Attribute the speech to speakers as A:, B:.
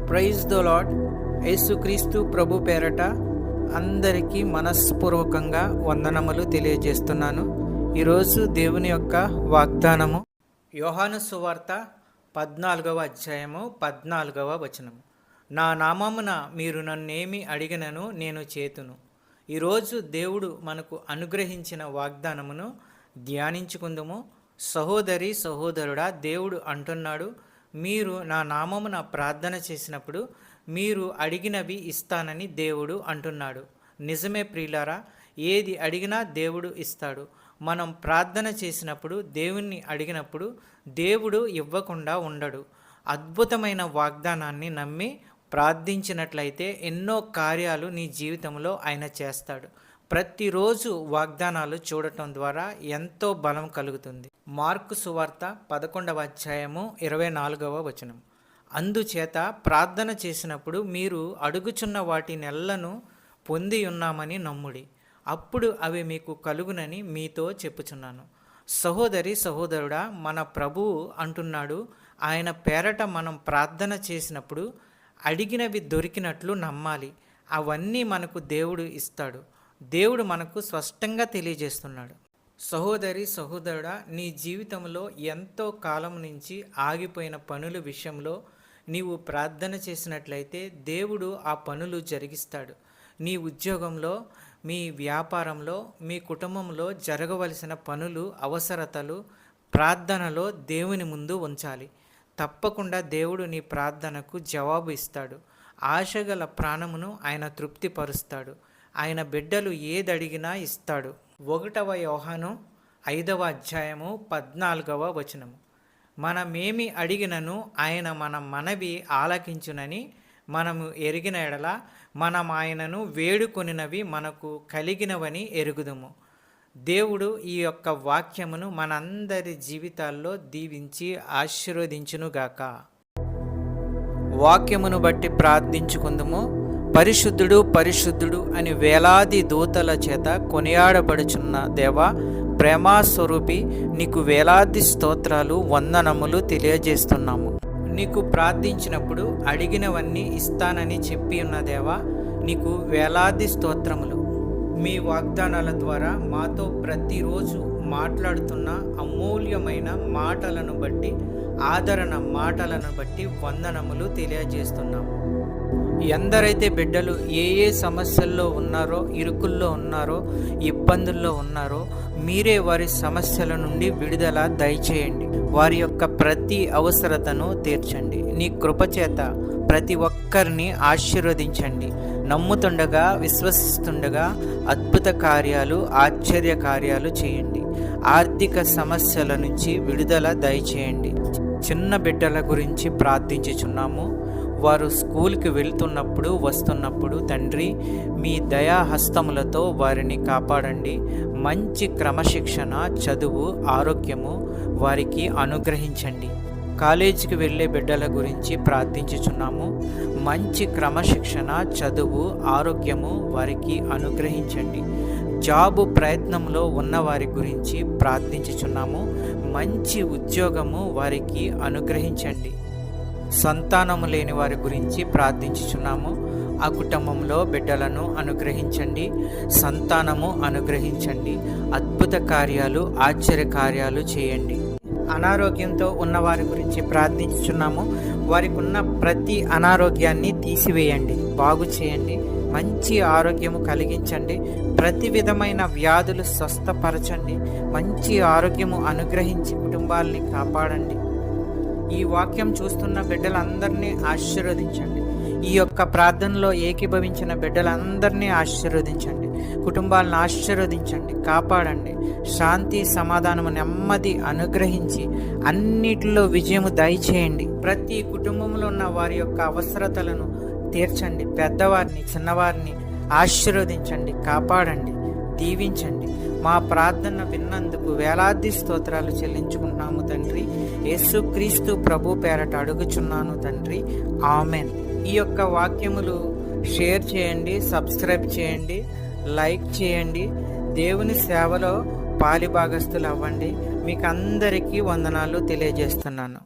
A: Praise the lord. యేసుక్రీస్తు ప్రభు పేరట అందరికీ మనస్పూర్వకంగా వందనములు తెలియజేస్తున్నాను. ఈరోజు దేవుని యొక్క వాగ్దానము యోహాను సువార్త 14వ అధ్యాయము 14వ వచనము. నా నామమున మీరు నన్నేమి అడిగినను నేను చేతును. ఈరోజు దేవుడు మనకు అనుగ్రహించిన వాగ్దానమును ధ్యానించుకుందుము. సహోదరి సహోదరుడా, దేవుడు అంటున్నాడు, మీరు నా నామమున ప్రార్థన చేసినప్పుడు మీరు అడిగినవి ఇస్తానని దేవుడు అంటున్నాడు. నిజమే ప్రియులారా, ఏది అడిగినా దేవుడు ఇస్తాడు. మనం ప్రార్థన చేసినప్పుడు, దేవుణ్ణి అడిగినప్పుడు దేవుడు ఇవ్వకుండా ఉండడు. అద్భుతమైన వాగ్దానాన్ని నమ్మి ప్రార్థించినట్లయితే ఎన్నో కార్యాలు నీ జీవితంలో ఆయన చేస్తాడు. ప్రతిరోజు వాగ్దానాలు చూడటం ద్వారా ఎంతో బలం కలుగుతుంది. మార్కు సువార్త 11వ అధ్యాయము 24వ వచనం. అందుచేత ప్రార్థన చేసినప్పుడు మీరు అడుగుచున్న వాటి నెలను పొంది ఉన్నామని నమ్ముడి, అప్పుడు అవి మీకు కలుగునని మీతో చెప్పుచున్నాను. సహోదరి సహోదరుడా, మన ప్రభువు అంటున్నాడు, ఆయన పేరట మనం ప్రార్థన చేసినప్పుడు అడిగినవి దొరికినట్లు నమ్మాలి. అవన్నీ మనకు దేవుడు ఇస్తాడు. దేవుడు మనకు స్పష్టంగా తెలియజేస్తున్నాడు. సహోదరి సహోదరుడా, నీ జీవితంలో ఎంతో కాలం నుంచి ఆగిపోయిన పనుల విషయంలో నీవు ప్రార్థన చేసినట్లయితే దేవుడు ఆ పనులు జరిగిస్తాడు. నీ ఉద్యోగంలో, మీ వ్యాపారంలో, మీ కుటుంబంలో జరగవలసిన పనులు, అవసరతలు ప్రార్థనలో దేవుని ముందు ఉంచాలి. తప్పకుండా దేవుడు నీ ప్రార్థనకు జవాబు ఇస్తాడు. ఆశగల ప్రాణమును ఆయన తృప్తిపరుస్తాడు. ఆయన బిడ్డలు ఏదడిగినా ఇస్తాడు. 1వ యోహాను 5వ అధ్యాయము 14వ వచనము. మనమేమి అడిగినను ఆయన మన మనవి ఆలకించునని మనము ఎరిగిన ఎడల మనం ఆయనను వేడుకొనినవి మనకు కలిగినవని ఎరుగుదుము. దేవుడు ఈ యొక్క వాక్యమును మనందరి జీవితాల్లో దీవించి ఆశీర్వదించునుగాక. వాక్యమును బట్టి ప్రార్థించుకుందుము. పరిశుద్ధుడు పరిశుద్ధుడు అని వేలాది దూతల చేత కొనియాడబడుచున్న దేవా, ప్రేమాస్వరూపి, నీకు వేలాది స్తోత్రాలు, వందనములు తెలియజేస్తున్నాము. నీకు ప్రార్థించినప్పుడు అడిగినవన్నీ ఇస్తానని చెప్పి ఉన్న దేవా, నీకు వేలాది స్తోత్రములు. మీ వాగ్దానాల ద్వారా మాతో ప్రతిరోజు మాట్లాడుతున్న అమూల్యమైన మాటలను బట్టి, ఆదరణ మాటలను బట్టి వందనములు తెలియజేస్తున్నాము. ఎందరైతే బిడ్డలు ఏ సమస్యల్లో ఉన్నారో, ఇరుకుల్లో ఉన్నారో, ఇబ్బందుల్లో ఉన్నారో, మీరే వారి సమస్యల నుండి విడుదల దయచేయండి. వారి యొక్క ప్రతి అవసరతను తీర్చండి. నీ కృపచేత ప్రతి ఒక్కరిని ఆశీర్వదించండి. నమ్ముతుండగా, విశ్వసిస్తుండగా అద్భుత కార్యాలు, ఆశ్చర్య కార్యాలు చేయండి. ఆర్థిక సమస్యల నుంచి విడుదల దయచేయండి. చిన్న బిడ్డల గురించి ప్రార్థించుచున్నాము. వారు స్కూల్కి వెళ్తున్నప్పుడు, వస్తున్నప్పుడు తండ్రి, మీ దయాహస్తములతో వారిని కాపాడండి. మంచి క్రమశిక్షణ, చదువు, ఆరోగ్యము వారికి అనుగ్రహించండి. కాలేజీకి వెళ్ళే బిడ్డల గురించి ప్రార్థించుచున్నాము. మంచి క్రమశిక్షణ, చదువు, ఆరోగ్యము వారికి అనుగ్రహించండి. జాబు ప్రయత్నంలో ఉన్న వారి గురించి ప్రార్థించుచున్నాము. మంచి ఉద్యోగము వారికి అనుగ్రహించండి. సంతానము లేని వారి గురించి ప్రార్థించుచున్నాము. ఆ కుటుంబంలో బిడ్డలను అనుగ్రహించండి, సంతానము అనుగ్రహించండి. అద్భుత కార్యాలు, ఆశ్చర్య కార్యాలు చేయండి. అనారోగ్యంతో ఉన్న వారి గురించి ప్రార్థించుచున్నాము. వారికి ఉన్న ప్రతి అనారోగ్యాన్ని తీసివేయండి, బాగు చేయండి, మంచి ఆరోగ్యము కలిగించండి. ప్రతి విధమైన వ్యాధులు స్వస్థపరచండి. మంచి ఆరోగ్యము అనుగ్రహించి కుటుంబాలని కాపాడండి. ఈ వాక్యం చూస్తున్న బిడ్డలందరినీ ఆశీర్వదించండి. ఈ యొక్క ప్రార్థనలో ఏకీభవించిన బిడ్డలందరినీ ఆశీర్వదించండి. కుటుంబాలను ఆశీర్వదించండి, కాపాడండి. శాంతి, సమాధానము, నెమ్మది అనుగ్రహించి అన్నిటిలో విజయము దయచేయండి. ప్రతి కుటుంబంలో ఉన్న వారి యొక్క అవసరతలను తీర్చండి. పెద్దవారిని, చిన్నవారిని ఆశీర్వదించండి, కాపాడండి, దీవించండి. మా ప్రార్థన విన్నందుకు వేలాది స్తోత్రాలు చెల్లించుకుంటున్నాము తండ్రి. యేసుక్రీస్తు ప్రభు పేరట అడుగుచున్నాను తండ్రి, ఆమెన్. ఈ యొక్క వాక్యములు షేర్ చేయండి, సబ్స్క్రైబ్ చేయండి, లైక్ చేయండి. దేవుని సేవలో పాలిభాగస్తులు అవ్వండి. మీకు అందరికీ వందనాలు తెలియజేస్తున్నాను.